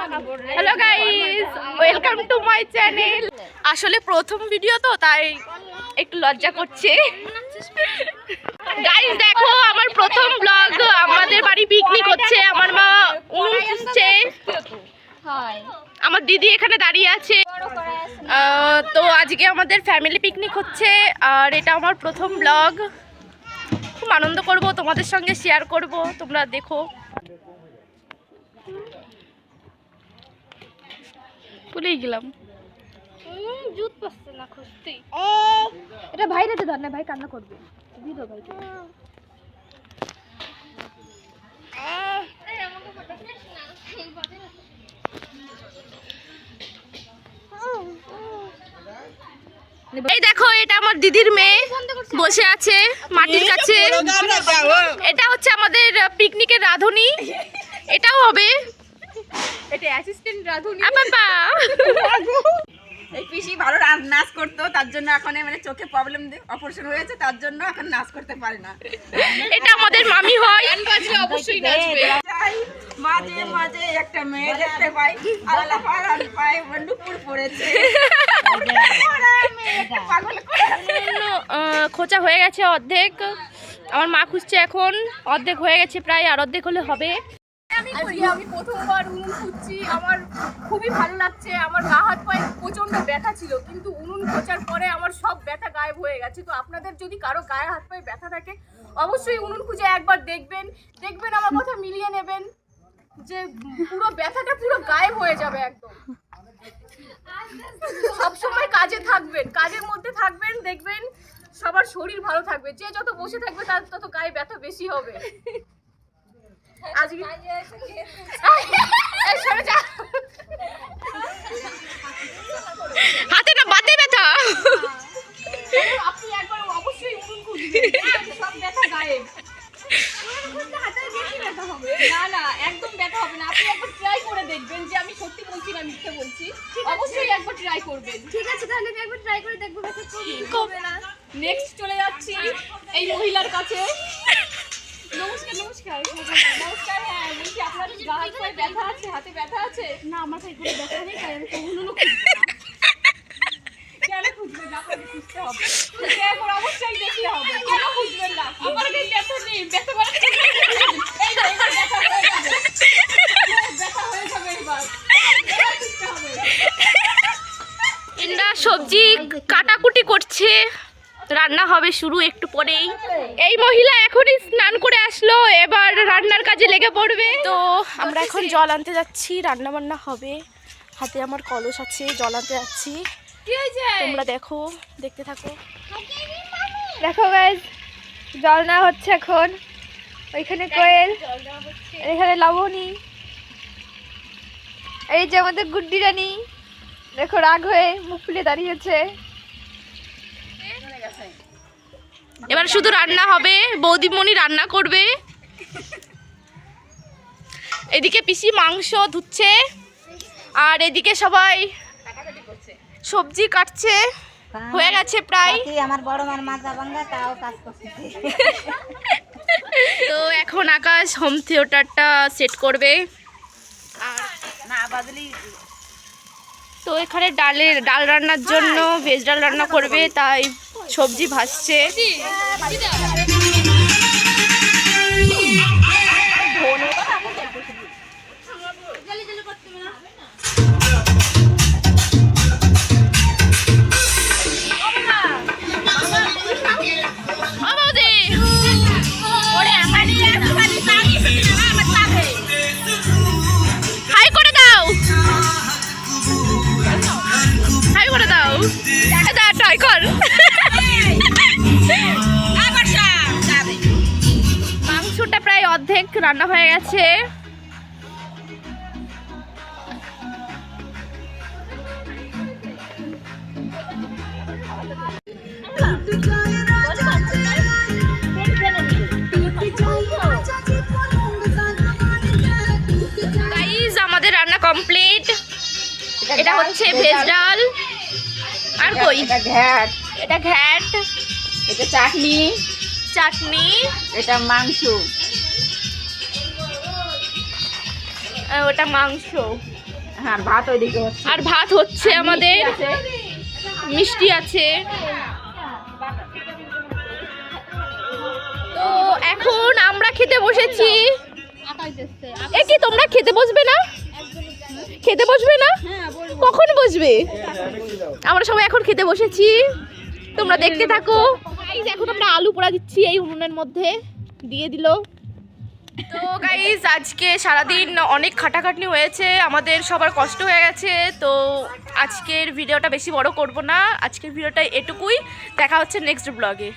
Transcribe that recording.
Hello guys, welcome to my channel. আসলে প্রথম video তো তাই একটু লজ্জা করছে। গাইস দেখো, আমার প্রথম ব্লগ। আমাদের বাড়ি পিকনিক হচ্ছে, আমার মা উনুন খুঁজছে, আমার দিদি এখানে দাঁড়িয়ে আছে। তো আজকে আমাদের ফ্যামিলি পিকনিক হচ্ছে আর এটা আমার প্রথম ব্লগ। খুব আনন্দ করব, তোমাদের সঙ্গে শেয়ার করব, তোমরা দেখো। ভুলেই গেলাম, জুত পাচ্ছে না খুঁজতে। এটা ভাই রেতে ধর না, ভাই কান্না করবে। দিদো ভাই এই দেখো, এটা আমার দিদির মেয়ে বসে আছে মাটির কাছে। এটা হচ্ছে আমাদের পিকনিকের রাঁধুনি, এটাও হবে। এটা অ্যাসিস্ট্যান্ট রাঁধুনি। বাবা এই পিসি ভালো নাচ করতো, তার জন্য এখন মানে চোখে প্রবলেম অপারেশন হয়েছে, তার জন্য এখন নাচ করতে পারে না। এটা আমাদের মামি হয়, গান বাজলে অবশ্যই নাচবে। মাঝে মাঝে একটা মেয়ে দেখতে পাই, আলাদা পায়ে বন্দুকুর পড়েছে। খোঁচা হয়ে গেছে অর্ধেক, আমার মা খুঁজছে এখন। অর্ধেক হয়ে গেছে প্রায়, আর অর্ধেক হলে হবে। আমি প্রথমবার উনুন খুঁজছি, আমার খুবই ভালো লাগছে। আমার গা হাত পায়ে প্রচন্ড ব্যথা ছিল, কিন্তু উনুন খোঁচার পরে আমার সব ব্যথা গায়েব হয়ে গেছে। তো আপনাদের যদি কারো গায়ে হাত পায়ে ব্যথা থাকে, অবশ্যই উনুন খুঁজে একবার দেখবেন। আমার কথা মিলিয়ে নেবেন যে পুরো ব্যথাটা পুরো গায়েব হয়ে যাবে একদম। সবসময় কাজে থাকবেন, কাজের মধ্যে থাকবেন, দেখবেন সবার শরীর ভালো থাকবে। যে যত বসে থাকবে তার তত গায়ে ব্যথা বেশি হবে। আজকে হাতে না বাতে ব্যথা। আপনি একবার অবশ্যই উনুন খুঁজবেন, সব ব্যথা গায়েব। না না, একদম ব্যথা হবে না। আপনি একবার ট্রাই করে দেখবেন যে আমি সত্যি বলছি না মিথ্যে বলছি। অবশ্যই একবার ট্রাই করবেন। ঠিক আছে, তাহলে আমি একবার ট্রাই করে দেখবো ব্যথা কমবে না। নেক্সট চলে যাচ্ছি এই মহিলার কাছে। নমস্কার নমস্কার নমস্কার। হ্যাঁ বলছি, আপনার গা হাত পায়ে ব্যথা আছে, হাতে ব্যথা আছে? না, আমার পায়ে কোনো ব্যথা নেই, তাই আমি কখনো কেন খুঁজবেন না? আপনাকে খুঁজতে হবে, একবার অবশ্যই দেখতে হবে। কেন খুঁজবেন না? আমার কাছে ব্যথা নেই, ব্যথা মানে এই না, এবার ব্যথা হয়ে যাবে, ব্যথা হয়ে যাবে। এবার খুঁজতে হবে। ইন্দ্রা সবজি কাটাকুটি করছে, রান্না হবে শুরু একটু পরেই। এই মহিলা এখনই স্নান করে আসলো, এবার রান্নার কাজে লেগে পড়বে। তো আমরা এখন জল আনতে যাচ্ছি, রান্না বান্না হবে। হাতে আমার কলস আছে, জল আনতে যাচ্ছি। তোমরা দেখো, দেখতে থাকো। দেখো গাইস, জল না হচ্ছে এখন। ওইখানে কোয়েল, এখানে লাবণী, এই যে আমাদের গুড্ডি রানী। দেখো রাগ হয়ে মুখ ফুলে দাঁড়িয়েছে। এবার শুধু রান্না হবে, বৌদিমণি রান্না করবে। এদিকে পিসি মাংস ধুচ্ছে, আর এদিকে সবাই সবজি কাটছে, হয়ে গেছে প্রায়। আমার বড় মার মাজা ভাঙা, তাও কাজ করছে। তো এখন আকাশ হোম থিয়েটারটা সেট করবে। আর না বাদলি তো এখানে ডাল রান্নার জন্য ভেজ ডাল রান্না করবে, তাই সবজি ভাজছে। হাই করে দাও, হাই করে দাও, ট্রাই কর। মাংসটা প্রায় অর্ধেক রান্না হয়ে গেছে। গাইস, আমাদের রান্না কমপ্লিট। এটা হচ্ছে ভেজ ডাল, আর কই এটা ঘ্যাট, এটা ঘ্যাট, এটা চাটনি, এটা মাংস, ওটা মাংস। হ্যাঁ ভাত ওইদিকে হচ্ছে। আর ভাত হচ্ছে আমাদের, মিষ্টি আছে। তো এখন আমরা খেতে বসেছি। এ কি তোমরা খেতে বসবে না? খেতে বসবে না? কখন বসবে? আমরা সবাই এখন খেতে বসেছি, তোমরা দেখতে থাকো। গাইস এখন আমরা আলু পোড়া দিচ্ছি এই উনুনের মধ্যে, দিয়ে দিল। তো গাইস আজকে সারাদিন অনেক খাটাখাটনি হয়েছে, আমাদের সবার কষ্ট হয়ে গেছে। তো আজকের ভিডিওটা বেশি বড় করব না, আজকের ভিডিওটা এটুকুই। দেখা হচ্ছে নেক্সট ব্লগে।